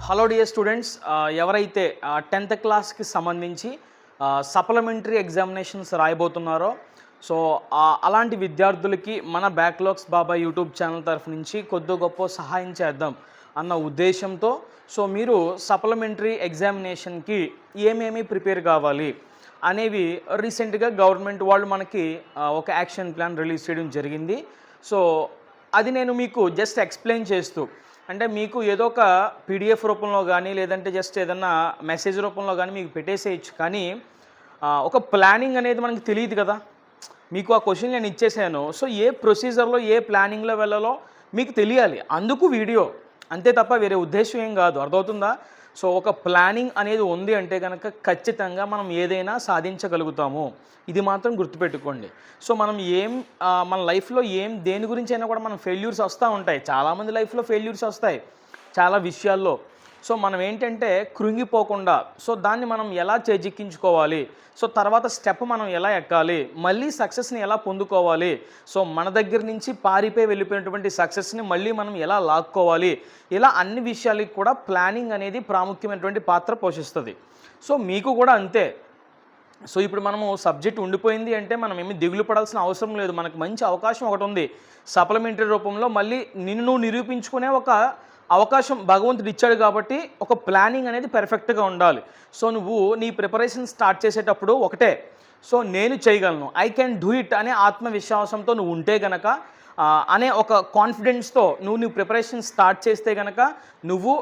Hello dear students, ఎవరైతే 10th క్లాస్కి సంబంధించి సప్లిమెంటరీ ఎగ్జామినేషన్స్ రాయబోతున్నారో సో అలాంటి విద్యార్థులకి మన బ్యాక్లాగ్స్ బాబాయ్ యూట్యూబ్ ఛానల్ తరఫు నుంచి కొద్ది గొప్ప సహాయం చేద్దాం అన్న ఉద్దేశంతో సో మీరు సప్లిమెంటరీ ఎగ్జామినేషన్కి ఏమేమి ప్రిపేర్ కావాలి అనేవి రీసెంట్గా గవర్నమెంట్ వాళ్ళు మనకి ఒక యాక్షన్ ప్లాన్ రిలీజ్ చేయడం జరిగింది. సో అది నేను మీకు జస్ట్ ఎక్స్ప్లెయిన్ చేస్తూ, అంటే మీకు ఏదో ఒక పీడిఎఫ్ రూపంలో కానీ లేదంటే జస్ట్ ఏదన్నా మెసేజ్ రూపంలో కానీ మీకు పెట్టేసేయచ్చు, కానీ ఒక ప్లానింగ్ అనేది మనకి తెలియదు కదా. మీకు ఆ క్వశ్చన్ నేను ఇచ్చేసాను, సో ఏ ప్రొసీజర్లో ఏ ప్లానింగ్లో వెళ్ళాలో మీకు తెలియాలి, అందుకు వీడియో, అంతే తప్ప వేరే ఉద్దేశం ఏం కాదు. అర్థమవుతుందా? సో ఒక ప్లానింగ్ అనేది ఉంది అంటే కనుక ఖచ్చితంగా మనం ఏదైనా సాధించగలుగుతాము, ఇది మాత్రం గుర్తుపెట్టుకోండి. సో మనం మన లైఫ్లో దేని గురించి అయినా కూడా మనం ఫెయిల్యూర్స్ వస్తూ ఉంటాయి, చాలామంది లైఫ్లో ఫెయిల్యూర్స్ వస్తాయి చాలా విషయాల్లో. సో మనం ఏంటంటే కృంగిపోకుండా సో దాన్ని మనం ఎలా చేజిక్కించుకోవాలి, సో తర్వాత స్టెప్ మనం ఎలా ఎక్కాలి, మళ్ళీ సక్సెస్ని ఎలా పొందుకోవాలి, సో మన దగ్గర నుంచి పారిపోయి వెళ్ళిపోయినటువంటి సక్సెస్ని మళ్ళీ మనం ఎలా లాక్కోవాలి, ఇలా అన్ని విషయాలకి కూడా ప్లానింగ్ అనేది ప్రాముఖ్యమైనటువంటి పాత్ర పోషిస్తుంది. సో మీకు కూడా అంతే. సో ఇప్పుడు మనము సబ్జెక్ట్ ఉండిపోయింది అంటే మనం ఏమి దిగులు పడాల్సిన అవసరం లేదు. మనకు మంచి అవకాశం ఒకటి ఉంది, సప్లిమెంటరీ రూపంలో మళ్ళీ నిన్ను నిరూపించుకునే ఒక అవకాశం భగవంతుడు ఇచ్చాడు. కాబట్టి ఒక ప్లానింగ్ అనేది పెర్ఫెక్ట్గా ఉండాలి. సో నువ్వు నీ ప్రిపరేషన్ స్టార్ట్ చేసేటప్పుడు ఒకటే, సో నేను చేయగలను, ఐ కెన్ డూ ఇట్ అనే ఆత్మవిశ్వాసంతో నువ్వు ఉంటే గనక, అనే ఒక కాన్ఫిడెన్స్తో నువ్వు ప్రిపరేషన్ స్టార్ట్ చేస్తే గనక నువ్వు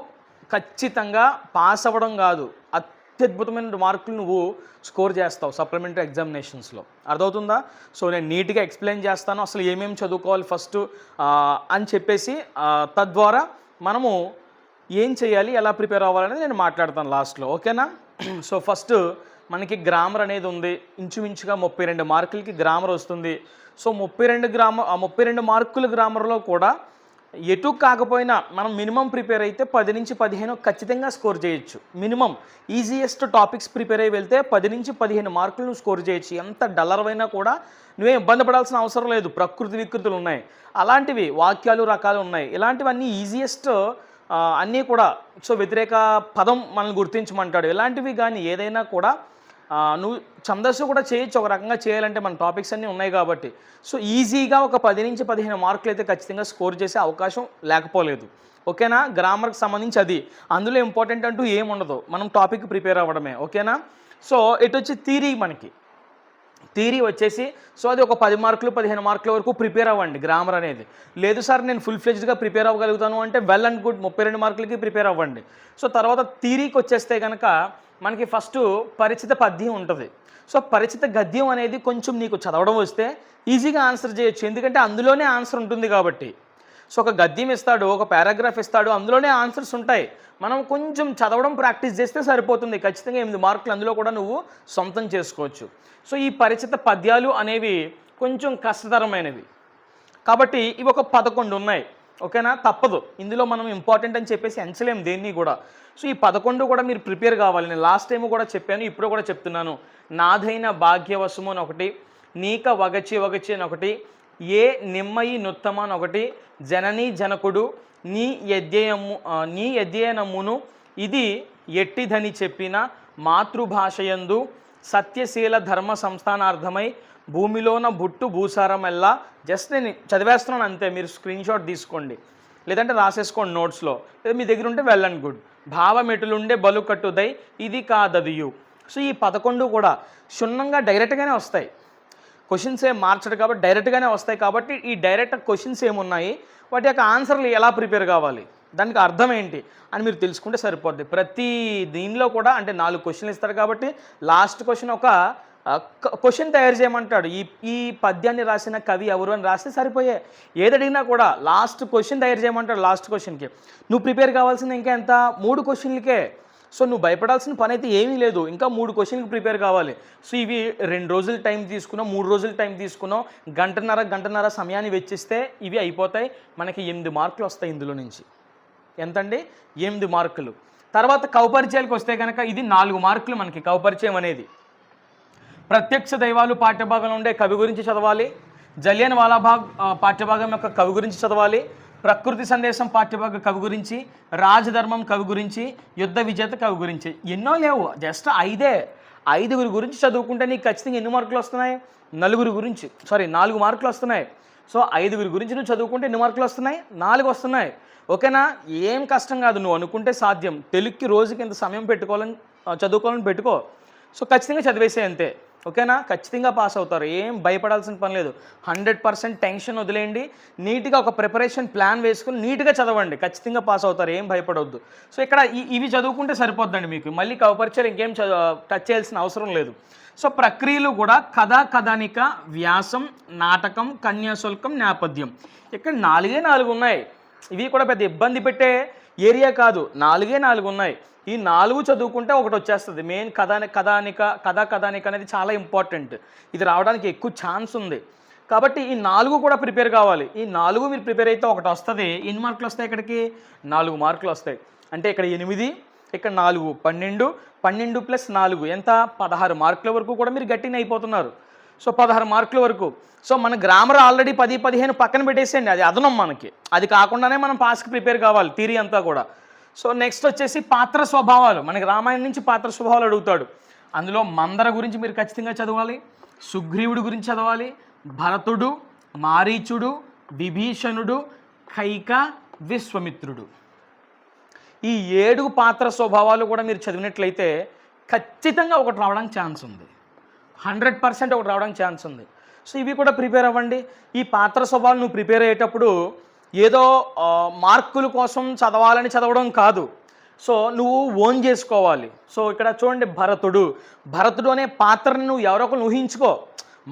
ఖచ్చితంగా పాస్ అవ్వడం కాదు, అత్యద్భుతమైన మార్కులు నువ్వు స్కోర్ చేస్తావు సప్లిమెంటరీ ఎగ్జామినేషన్స్లో. అర్థమవుతుందా? సో నేను నీట్గా ఎక్స్ప్లెయిన్ చేస్తాను అసలు ఏమేమి చదువుకోవాలి ఫస్ట్ అని చెప్పేసి, తద్వారా మనము ఏం చేయాలి, ఎలా ప్రిపేర్ అవ్వాలనేది నేను మాట్లాడతాను లాస్ట్లో, ఓకేనా? సో ఫస్ట్ మనకి గ్రామర్ అనేది ఉంది, ఇంచుమించుగా 32 మార్కులకి గ్రామర్ వస్తుంది. సో 32 మార్కుల గ్రామర్లో కూడా ఎటు కాకపోయినా మనం మినిమం ప్రిపేర్ అయితే 10 నుంచి 15 ఖచ్చితంగా స్కోర్ చేయొచ్చు. మినిమం ఈజియెస్ట్ టాపిక్స్ ప్రిపేర్ అయ్యి వెళ్తే 10 నుంచి 15 మార్కులు స్కోర్ చేయొచ్చు. ఎంత డల్లర్వైనా కూడా నువ్వేం ఇబ్బంది పడాల్సిన అవసరం లేదు. ప్రకృతి వికృతులు ఉన్నాయి, అలాంటివి వాక్యాలు రకాలు ఉన్నాయి, ఇలాంటివన్నీ ఈజియెస్ట్ అన్నీ కూడా. సో వ్యతిరేక పదం మనల్ని గుర్తించమంటాడు, ఇలాంటివి కానీ ఏదైనా కూడా నువ్వు ఛందస్సు కూడా చేయొచ్చు. ఒక రకంగా చేయాలంటే మన టాపిక్స్ అన్నీ ఉన్నాయి కాబట్టి. సో ఈజీగా ఒక 10 నుంచి 15 మార్కులు అయితే ఖచ్చితంగా స్కోర్ చేసే అవకాశం లేకపోలేదు, ఓకేనా? గ్రామర్కి సంబంధించి అది, అందులో ఇంపార్టెంట్ అంటూ ఏముండదు, మనం టాపిక్ ప్రిపేర్ అవ్వడమే, ఓకేనా? సో ఇటు వచ్చి థియరీ, మనకి థియరీ వచ్చేసి సో అది ఒక 10 మార్కులు 15 మార్కుల వరకు ప్రిపేర్ అవ్వండి గ్రామర్ అనేది. లేదు సార్ నేను ఫుల్ ఫ్లెజ్డ్గా ప్రిపేర్ అవ్వగలుగుతాను అంటే వెల్ అండ్ గుడ్, 32 మార్కులకి ప్రిపేర్ అవ్వండి. సో తర్వాత థియరీకి వచ్చేస్తే కనుక మనకి ఫస్ట్ పరిచిత పద్యం ఉంటుంది. సో పరిచిత గద్యం అనేది కొంచెం నీకు చదవడం వస్తే ఈజీగా ఆన్సర్ చేయొచ్చు, ఎందుకంటే అందులోనే ఆన్సర్ ఉంటుంది కాబట్టి. సో ఒక గద్యం ఇస్తాడు, ఒక పారాగ్రాఫ్ ఇస్తాడు, అందులోనే ఆన్సర్స్ ఉంటాయి. మనం కొంచెం చదవడం ప్రాక్టీస్ చేస్తే సరిపోతుంది, ఖచ్చితంగా 8 మార్కులు అందులో కూడా నువ్వు సొంతం చేసుకోవచ్చు. సో ఈ పరిచిత పద్యాలు అనేవి కొంచెం కష్టతరమైనవి కాబట్టి ఇవి ఒక 11 ఉన్నాయి, ఓకేనా? తప్పదు, ఇందులో మనం ఇంపార్టెంట్ అని చెప్పేసి ఎంచలేము దేన్ని కూడా. సో ఈ 11 కూడా మీరు ప్రిపేర్ కావాలి. నేను లాస్ట్ టైం కూడా చెప్పాను, ఇప్పుడు కూడా చెప్తున్నాను. నాదైన భాగ్యవశము అని ఒకటి, నీక వగచి వగచి అని ఒకటి, ఏ నిమ్మయి నుత్తమ అని ఒకటి, జననీ జనకుడు నీ యద్యయనమును ఇది ఎట్టిదని చెప్పిన మాతృభాషయందు సత్యశీల ధర్మ సంస్థానార్థమై భూమిలోన బుట్టు భూసారమెల్లా. జస్ట్ నేను చదివేస్తున్నాను అంతే, మీరు స్క్రీన్ షాట్ తీసుకోండి లేదంటే రాసేసుకోండి నోట్స్లో, లేదా మీ దగ్గర ఉంటే వెల్ అండ్ గుడ్. భావమెటులుండే బలు కట్టుదై ఇది కాదదియు. సో ఈ 11 కూడా క్షుణ్ణంగా డైరెక్ట్గానే వస్తాయి, క్వశ్చన్స్ ఏం మార్చడు కాబట్టి డైరెక్ట్గానే వస్తాయి. కాబట్టి ఈ డైరెక్ట్ క్వశ్చన్స్ ఏమున్నాయి, వాటి యొక్క ఆన్సర్లు ఎలా ప్రిపేర్ కావాలి, దానికి అర్థం ఏంటి అని మీరు తెలుసుకుంటే సరిపోద్ది. ప్రతి దీనిలో కూడా అంటే 4 క్వశ్చన్లు ఇస్తారు కాబట్టి లాస్ట్ క్వశ్చన్ ఒక క్వశ్చన్ తయారు చేయమంటాడు. ఈ పద్యాన్ని రాసిన కవి ఎవరు అని రాస్తే సరిపోయే. ఏదడిగినా కూడా లాస్ట్ క్వశ్చన్ తయారు చేయమంటాడు. లాస్ట్ క్వశ్చన్కి నువ్వు ప్రిపేర్ కావాల్సింది ఇంకా ఎంత, 3 క్వశ్చన్లకే. సో నువ్వు భయపడాల్సిన పని అయితే ఏమీ లేదు, ఇంకా 3 క్వశ్చన్కి ప్రిపేర్ కావాలి. సో ఇవి 2 రోజులు టైం తీసుకున్నావు, 3 రోజులు టైం తీసుకున్నావు, గంటన్నర సమయాన్ని వెచ్చిస్తే ఇవి అయిపోతాయి. మనకి 8 మార్కులు వస్తాయి ఇందులో నుంచి. ఎంతండి? 8 మార్కులు. తర్వాత కౌపరిచయాలకు వస్తే కనుక ఇది 4 మార్కులు మనకి కౌపరిచయం అనేది. ప్రత్యక్ష దైవాలు పాఠ్యభాగంలో ఉండే కవి గురించి చదవాలి, జలియన్ వాలాబాగ్ పాఠ్యభాగం యొక్క కవి గురించి చదవాలి, ప్రకృతి సందేశం పాఠ్యభాగ కవి గురించి, రాజధర్మం కవి గురించి, యుద్ధ విజేత కవి గురించి. ఎన్నో లేవు, జస్ట్ 5 గురించి చదువుకుంటే నీకు ఖచ్చితంగా ఎన్ని మార్కులు వస్తున్నాయి? 4 మార్కులు వస్తున్నాయి. సో 5 గురించి నువ్వు చదువుకుంటే ఎన్ని మార్కులు వస్తున్నాయి? 4 వస్తున్నాయి. ఓకేనా? ఏం కష్టం కాదు, నువ్వు అనుకుంటే సాధ్యం. తెలుగుకి రోజుకి ఇంత సమయం చదువుకోవాలని పెట్టుకో. సో ఖచ్చితంగా చదివేసే అంతే. ఓకేనా? ఖచ్చితంగా పాస్ అవుతారు, ఏం భయపడాల్సిన పని లేదు. 100% టెన్షన్ వదిలేయండి, నీట్గా ఒక ప్రిపరేషన్ ప్లాన్ వేసుకుని నీట్గా చదవండి, ఖచ్చితంగా పాస్ అవుతారు, ఏం భయపడవద్దు. సో ఇక్కడ ఇవి చదువుకుంటే సరిపోద్దండి మీకు, మళ్ళీ కవపరిచయాలు ఇంకేం టచ్ చేయాల్సిన అవసరం లేదు. సో ప్రక్రియలు కూడా కథ, కథానిక, వ్యాసం, నాటకం, కన్యాశుల్కం, నేపథ్యం. ఇక్కడ 4 ఉన్నాయి. ఇవి కూడా పెద్ద ఇబ్బంది పెట్టే ఏరియా కాదు, 4 ఉన్నాయి. ఈ 4 చదువుకుంటే ఒకటి వచ్చేస్తుంది. మెయిన్ కథానిక అనేది చాలా ఇంపార్టెంట్, ఇది రావడానికి ఎక్కువ ఛాన్స్ ఉంది. కాబట్టి ఈ 4 కూడా ప్రిపేర్ కావాలి. ఈ 4 మీరు ప్రిపేర్ అయితే ఒకటి వస్తుంది. ఎన్ని మార్కులు వస్తాయి? ఇక్కడికి 4 మార్కులు వస్తాయి. అంటే ఇక్కడ 8, ఇక్కడ 4, 12 ప్లస్ 4 ఎంత? 16 మార్కుల వరకు కూడా మీరు గట్టిన అయిపోతున్నారు. సో 16 మార్కుల వరకు. సో మన గ్రామర్ ఆల్రెడీ 10, 15 పక్కన పెట్టేసేయండి, అది అదనం మనకి. అది కాకుండానే మనం పాస్కి ప్రిపేర్ కావాలి, థియరీ అంతా కూడా. సో నెక్స్ట్ వచ్చేసి పాత్ర స్వభావాలు. మనకి రామాయణం నుంచి పాత్ర స్వభావాలు అడుగుతాడు. అందులో మందర గురించి మీరు ఖచ్చితంగా చదవాలి, సుగ్రీవుడి గురించి చదవాలి, భరతుడు, మారీచుడు, విభీషణుడు, కైక, విశ్వమిత్రుడు. ఈ 7 పాత్ర స్వభావాలు కూడా మీరు చదివినట్లయితే ఖచ్చితంగా ఒకటి రావడానికి ఛాన్స్ ఉంది, 100% ఒకటి రావడానికి ఛాన్స్ ఉంది. సో ఇవి కూడా ప్రిపేర్ అవ్వండి. ఈ పాత్ర స్వభావాలు నువ్వు ప్రిపేర్ అయ్యేటప్పుడు ఏదో మార్కుల కోసం చదవడం కాదు, సో నువ్వు ఓన్ చేసుకోవాలి. సో ఇక్కడ చూడండి, భరతుడు అనే పాత్రని నువ్వు ఎవరో ఒకరు ఊహించుకో.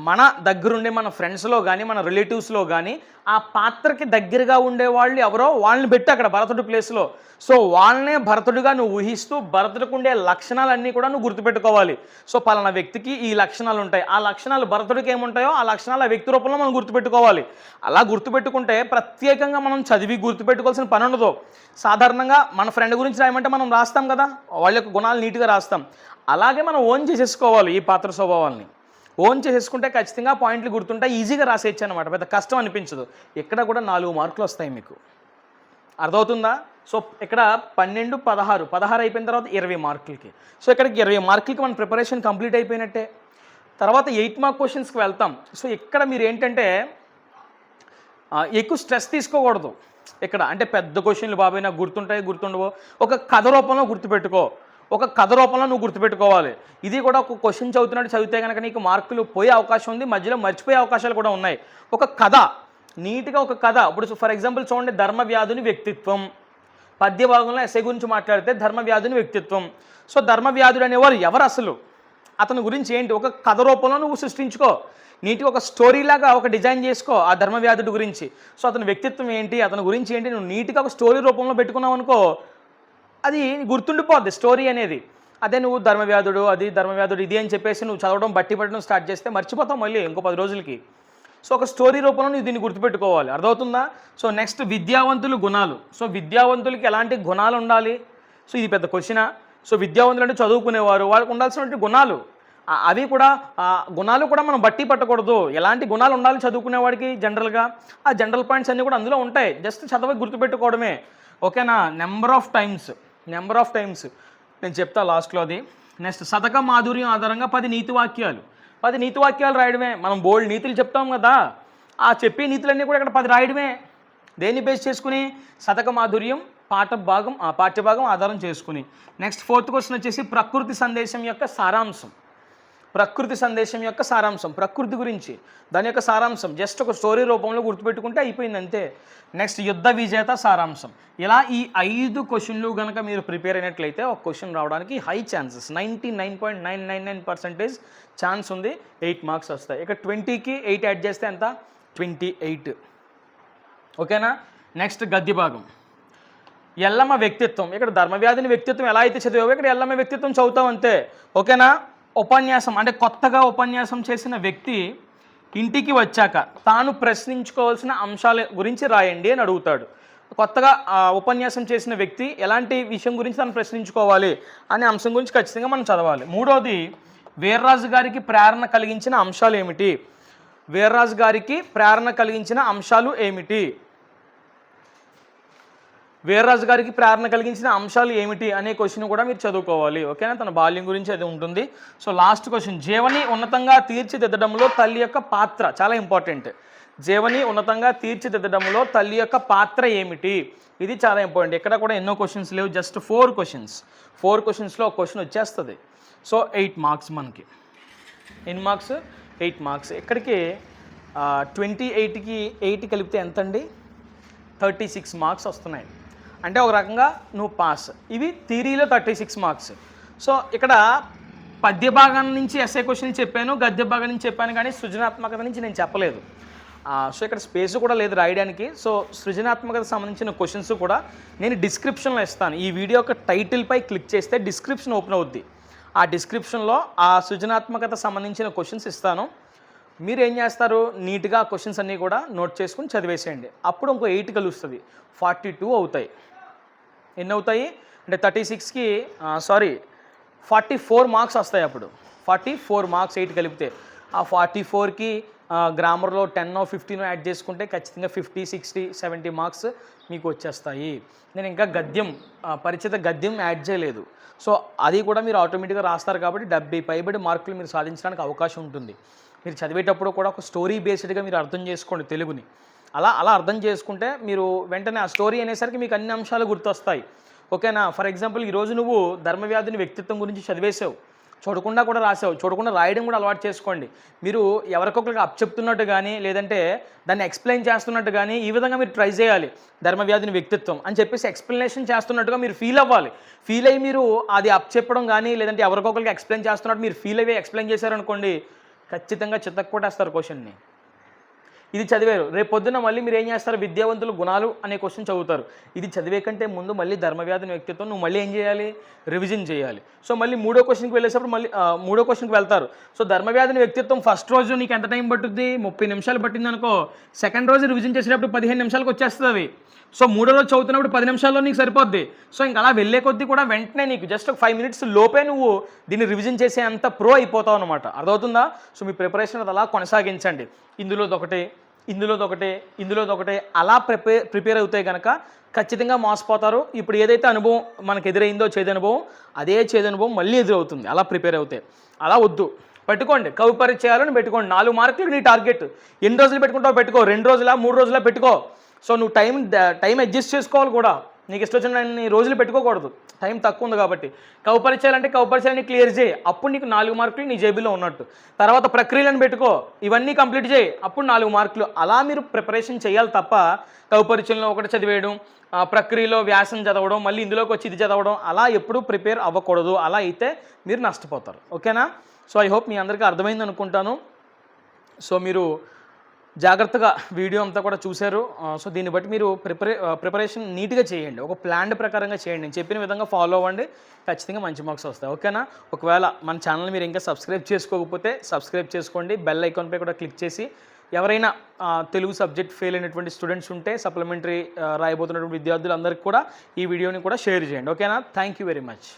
మన దగ్గరుండే మన ఫ్రెండ్స్లో కానీ మన రిలేటివ్స్లో కానీ ఆ పాత్రకి దగ్గరగా ఉండేవాళ్ళు ఎవరో వాళ్ళని పెట్టి అక్కడ భరతుడి ప్లేస్లో. సో వాళ్ళనే భరతుడిగా నువ్వు ఊహిస్తూ భరతుడికి ఉండే లక్షణాలన్నీ కూడా నువ్వు గుర్తుపెట్టుకోవాలి. సో పలానా వ్యక్తికి ఈ లక్షణాలు ఉంటాయి, ఆ లక్షణాలు భరతుడికి ఏముంటాయో ఆ లక్షణాలు ఆ వ్యక్తి రూపంలో మనం గుర్తుపెట్టుకోవాలి. అలా గుర్తుపెట్టుకుంటే ప్రత్యేకంగా మనం చదివి గుర్తుపెట్టుకోవాల్సిన పని ఉండదు. సాధారణంగా మన ఫ్రెండ్ గురించి రాయమంటే మనం రాస్తాం కదా, వాళ్ళ యొక్క గుణాలు నీట్గా రాస్తాం. అలాగే మనం ఓన్ చేసేసుకోవాలి. ఈ పాత్ర స్వభావాల్ని ఓన్ చేసేసుకుంటే ఖచ్చితంగా పాయింట్లు గుర్తుంటాయి, ఈజీగా రాసేయచ్చు అనమాట, పెద్ద కష్టం అనిపించదు. ఇక్కడ కూడా 4 మార్కులు వస్తాయి మీకు, అర్థమవుతుందా? సో ఇక్కడ 12, 16 అయిపోయిన తర్వాత 20 మార్కులకి. సో ఇక్కడికి 20 మార్కులకి మన ప్రిపరేషన్ కంప్లీట్ అయిపోయినట్టే. తర్వాత 8 మార్క్ క్వశ్చన్స్కి వెళ్తాం. సో ఇక్కడ మీరు ఏంటంటే ఎక్కువ స్ట్రెస్ తీసుకోకూడదు ఇక్కడ. అంటే పెద్ద క్వశ్చన్లు బాబాయ్ నాకు గుర్తుండవో, ఒక కథ రూపంలో గుర్తుపెట్టుకో, ఒక కథ రూపంలో నువ్వు గుర్తుపెట్టుకోవాలి. ఇది కూడా ఒక క్వశ్చన్ చదివితే కనుక నీకు మార్కులు పోయే అవకాశం ఉంది, మధ్యలో మర్చిపోయే అవకాశాలు కూడా ఉన్నాయి. ఒక కథ, నీట్గా ఒక కథ. ఇప్పుడు ఫర్ ఎగ్జాంపుల్ చూడండి, ధర్మవ్యాధుని వ్యక్తిత్వం, పద్య భాగంలో ఎస్ఐ గురించి మాట్లాడితే ధర్మవ్యాధుని వ్యక్తిత్వం. సో ధర్మవ్యాధుడు అనేవారు ఎవరు అసలు, అతని గురించి ఏంటి, ఒక కథ రూపంలో నువ్వు సృష్టించుకో. నీట్గా ఒక స్టోరీలాగా ఒక డిజైన్ చేసుకో ఆ ధర్మవ్యాధుడి గురించి. సో అతని వ్యక్తిత్వం ఏంటి, అతని గురించి ఏంటి, నువ్వు నీట్గా ఒక స్టోరీ రూపంలో పెట్టుకున్నావు అనుకో, అది గుర్తుండిపోద్ది స్టోరీ అనేది. అదే నువ్వు ధర్మవ్యాధుడు ఇది అని చెప్పేసి నువ్వు చదవడం బట్టి పట్టడం స్టార్ట్ చేస్తే మర్చిపోతావు మళ్ళీ ఇంకో 10 రోజులకి. సో ఒక స్టోరీ రూపంలో నువ్వు దీన్ని గుర్తుపెట్టుకోవాలి, అర్థమవుతుందా? సో నెక్స్ట్ విద్యావంతులు గుణాలు. సో విద్యావంతులకి ఎలాంటి గుణాలు ఉండాలి? సో ఇది పెద్ద క్వశ్చనా? సో విద్యావంతులు అంటే చదువుకునేవారు, వాళ్ళకి ఉండాల్సినటువంటి గుణాలు, అవి కూడా గుణాలు కూడా మనం బట్టి పట్టకూడదు. ఎలాంటి గుణాలు ఉండాలి చదువుకునేవాడికి జనరల్గా, ఆ జనరల్ పాయింట్స్ అన్నీ కూడా అందులో ఉంటాయి, జస్ట్ చదవి గుర్తుపెట్టుకోవడమే. ఓకేనా? నెంబర్ ఆఫ్ టైమ్స్ నేను చెప్తా లాస్ట్లో అది. నెక్స్ట్ శతక మాధుర్యం ఆధారంగా 10 నీతి వాక్యాలు రాయడమే. మనం బోల్డ్ నీతులు చెప్తాం కదా, ఆ చెప్పే నీతులన్నీ కూడా ఇక్కడ 10 రాయడమే. దేన్ని బేస్ చేసుకుని? శతక మాధుర్యం పాఠ్యభాగం ఆధారం చేసుకుని. నెక్స్ట్ 4th క్వశ్చన్ వచ్చేసి ప్రకృతి సందేశం యొక్క సారాంశం. ప్రకృతి గురించి దాని యొక్క సారాంశం జస్ట్ ఒక స్టోరీ రూపంలో గుర్తుపెట్టుకుంటే అయిపోయింది అంతే. నెక్స్ట్ యుద్ధ విజేత సారాంశం. ఇలా ఈ 5 క్వశ్చన్లు కనుక మీరు ప్రిపేర్ అయినట్లయితే ఒక క్వశ్చన్ రావడానికి హై ఛాన్సెస్, 99.999% ఛాన్స్ ఉంది. 8 మార్క్స్ వస్తాయి. ఇక 20కి 8 యాడ్ చేస్తే ఎంత? 28. ఓకేనా? నెక్స్ట్ గద్య భాగం. ఎల్లమ్మ వ్యక్తిత్వం. ఇక్కడ ధర్మవ్యాధిని వ్యక్తిత్వం ఎలా అయితే చదివావో ఇక్కడ ఎల్లమ్మ వ్యక్తిత్వం చదువుతాం అంతే. ఓకేనా? ఉపన్యాసం అంటే కొత్తగా ఉపన్యాసం చేసిన వ్యక్తి ఇంటికి వచ్చాక తాను ప్రశ్నించుకోవాల్సిన అంశాల గురించి రాయండి అని అడుగుతాడు. కొత్తగా ఉపన్యాసం చేసిన వ్యక్తి ఎలాంటి విషయం గురించి తాను ప్రశ్నించుకోవాలి అనే అంశం గురించి ఖచ్చితంగా మనం చదవాలి. 3వది వీర్రాజు గారికి ప్రేరణ కలిగించిన అంశాలు ఏమిటి? వీర్రాజు గారికి ప్రేరణ కలిగించిన అంశాలు ఏమిటి అనే క్వశ్చన్ కూడా మీరు చదువుకోవాలి. ఓకేనా, తన బాల్యం గురించి అది ఉంటుంది. సో లాస్ట్ క్వశ్చన్, జీవని ఉన్నతంగా తీర్చిదిద్దడంలో తల్లి యొక్క పాత్ర చాలా ఇంపార్టెంట్. జీవని ఉన్నతంగా తీర్చిదిద్దడంలో తల్లి యొక్క పాత్ర ఏమిటి, ఇది చాలా ఇంపార్టెంట్. ఇక్కడ కూడా ఎన్నో క్వశ్చన్స్ లేవు, జస్ట్ 4 క్వశ్చన్స్. 4 క్వశ్చన్స్లో ఒక క్వశ్చన్ వచ్చేస్తుంది. సో 8 మార్క్స్ మనకి. ఎన్ని మార్క్స్? 8 మార్క్స్. ఇక్కడికి 28కి 8 కలిపితే ఎంత అండి? 36 మార్క్స్ వస్తున్నాయి. అంటే ఒక రకంగా నువ్వు పాస్. ఇవి థియరీలో 36 మార్క్స్. సో ఇక్కడ పద్య భాగం నుంచి ఎస్ఏ క్వశ్చన్ చెప్పాను, గద్య భాగం నుంచి చెప్పాను, కానీ సృజనాత్మకత నుంచి నేను చెప్పలేదు. సో ఇక్కడ స్పేస్ కూడా లేదు రాయడానికి. సో సృజనాత్మకత సంబంధించిన క్వశ్చన్స్ కూడా నేను డిస్క్రిప్షన్లో ఇస్తాను. ఈ వీడియో యొక్క టైటిల్పై క్లిక్ చేస్తే డిస్క్రిప్షన్ ఓపెన్ అవుద్ది. ఆ డిస్క్రిప్షన్లో ఆ సృజనాత్మకత సంబంధించిన క్వశ్చన్స్ ఇస్తాను. మీరు ఏం చేస్తారు, నీట్గా క్వశ్చన్స్ అన్నీ కూడా నోట్ చేసుకుని చదివేసేయండి. అప్పుడు ఇంకో 8 కలుస్తుంది, 42 అవుతాయి. ఎన్ని అవుతాయి అంటే 36కి 44 మార్క్స్ వస్తాయి. అప్పుడు 44 మార్క్స్ 8 కలిపితే. ఆ 44కి గ్రామర్లో 10 15 యాడ్ చేసుకుంటే ఖచ్చితంగా 50 60 70 మార్క్స్ మీకు వచ్చేస్తాయి. నేను ఇంకా గద్యం పరిచిత గద్యం యాడ్ చేయలేదు. సో అది కూడా మీరు ఆటోమేటిక్గా రాస్తారు కాబట్టి 70 పైబడి మార్కులు మీరు సాధించడానికి అవకాశం ఉంటుంది. మీరు చదివేటప్పుడు కూడా ఒక స్టోరీ బేస్డ్గా మీరు అర్థం చేసుకోండి తెలుగుని. అలా అర్థం చేసుకుంటే మీరు వెంటనే ఆ స్టోరీ అనేసరికి మీకు అన్ని అంశాలు గుర్తొస్తాయి. ఓకేనా. ఫర్ ఎగ్జాంపుల్ ఈరోజు నువ్వు ధర్మవ్యాధుని వ్యక్తిత్వం గురించి చదివేసావు, చూడకుండా కూడా రాసావు, చూడకుండా రాయడం కూడా అలవాటు చేసుకోండి. మీరు ఎవరికొకరికి చెప్తున్నట్టు కానీ లేదంటే దాన్ని ఎక్స్ప్లెయిన్ చేస్తున్నట్టు కానీ ఈ విధంగా మీరు ట్రై చేయాలి. ధర్మవ్యాధుని వ్యక్తిత్వం అని చెప్పేసి ఎక్స్ప్లెనేషన్ చేస్తున్నట్టుగా మీరు ఫీల్ అవ్వాలి. ఫీల్ అయ్యి మీరు అది చెప్పడం కానీ లేదంటే ఎవరికొకరికి ఎక్స్ప్లెయిన్ చేస్తున్నట్టు మీరు ఫీల్ అయ్యి ఎక్స్ప్లెయిన్ చేశారనుకోండి, ఖచ్చితంగా చిత్తకొట్టేస్తారు క్వశ్చన్ని. ఇది చదివారు, రేపు పొద్దున్న మళ్ళీ మీరు ఏం చేస్తారు, విద్యావంతులు గుణాలు అనే క్వశ్చన్ చదువుతారు. ఇది చదివే కంటే ముందు మళ్ళీ ధర్మవ్యాధుని వ్యక్తిత్వం నువ్వు మళ్ళీ ఏం చేయాలి, రివిజన్ చేయాలి. సో మళ్ళీ 3వ క్వశ్చన్కి వెళ్ళేటప్పుడు మళ్ళీ 3వ క్వశ్చన్కి వెళ్తారు. సో ధర్మవ్యాధుని వ్యక్తిత్వం ఫస్ట్ రోజు నీకు ఎంత టైం పట్టుద్ది, 30 నిమిషాలు పట్టింది అనుకో. సెకండ్ రోజు రివిజన్ చేసేటప్పుడు 15 నిమిషాలకు వచ్చేస్తుంది అవి. సో 3వ రోజు చదువుతున్నప్పుడు 10 నిమిషాల్లో నీకు సరిపోద్ది. సో ఇంకా అలా వెళ్ళే కొద్దీ కూడా వెంటనే నీకు జస్ట్ ఒక 5 మినిట్స్ లోపే నువ్వు దీన్ని రివిజన్ చేసే అంత ప్రో అయిపోతావు అనమాట. అర్థమవుతుందా? సో మీ ప్రిపరేషన్ అది అలా కొనసాగించండి. ఇందులోదొకటే అలా ప్రిపేర్ అవుతాయి కనుక ఖచ్చితంగా మోసపోతారు. ఇప్పుడు ఏదైతే అనుభవం మనకు ఎదురైందో చేదు అనుభవం, అదే చేదు అనుభవం మళ్ళీ ఎదురవుతుంది అలా ప్రిపేర్ అవుతాయి. అలా వద్దు, పెట్టుకోండి కవి పరిచయాలను పెట్టుకోండి. 4 మార్కులు నీ టార్గెట్. ఎన్ని రోజులు పెట్టుకుంటావు పెట్టుకో, 2 రోజులా 3 రోజులా పెట్టుకో. సో నువ్వు టైం అడ్జస్ట్ చేసుకోవాలి కూడా. నీకు ఇష్టం వచ్చిన రోజులు పెట్టుకోకూడదు, టైం తక్కువ ఉంది కాబట్టి. కవి పరిచయాలని క్లియర్ చేయి, అప్పుడు నీకు 4 మార్కులు నీ జేబులో ఉన్నట్టు. తర్వాత ప్రక్రియలను పెట్టుకో, ఇవన్నీ కంప్లీట్ చేయి, అప్పుడు 4 మార్కులు. అలా మీరు ప్రిపరేషన్ చేయాలి తప్ప కవి పరిచయంలో ఒకటి చదివేయడం, ప్రక్రియలో వ్యాసం చదవడం, మళ్ళీ ఇందులోకి వచ్చి ఇది చదవడం, అలా ఎప్పుడు ప్రిపేర్ అవ్వకూడదు. అలా అయితే మీరు నష్టపోతారు. ఓకేనా. సో ఐ హోప్ మీ అందరికీ అర్థమైంది అనుకుంటాను. సో మీరు జాగ్రత్తగా వీడియో అంతా కూడా చూశారు. సో దీన్ని బట్టి మీరు ప్రిపరేషన్ నీట్గా చేయండి, ఒక ప్లాన్ ప్రకారంగా చేయండి. నేను చెప్పిన విధంగా ఫాలో అవ్వండి, ఖచ్చితంగా మంచి మార్క్స్ వస్తాయి. ఓకేనా. ఒకవేళ మన ఛానల్ మీరు ఇంకా సబ్స్క్రైబ్ చేసుకోకపోతే సబ్స్క్రైబ్ చేసుకోండి. బెల్ ఐకాన్పై కూడా క్లిక్ చేసి ఎవరైనా తెలుగు సబ్జెక్ట్ ఫెయిల్ అయినటువంటి స్టూడెంట్స్ ఉంటే, సప్లిమెంటరీ రాయబోతున్నటువంటి విద్యార్థులందరికీ కూడా ఈ వీడియోని కూడా షేర్ చేయండి. ఓకేనా. Thank you very much.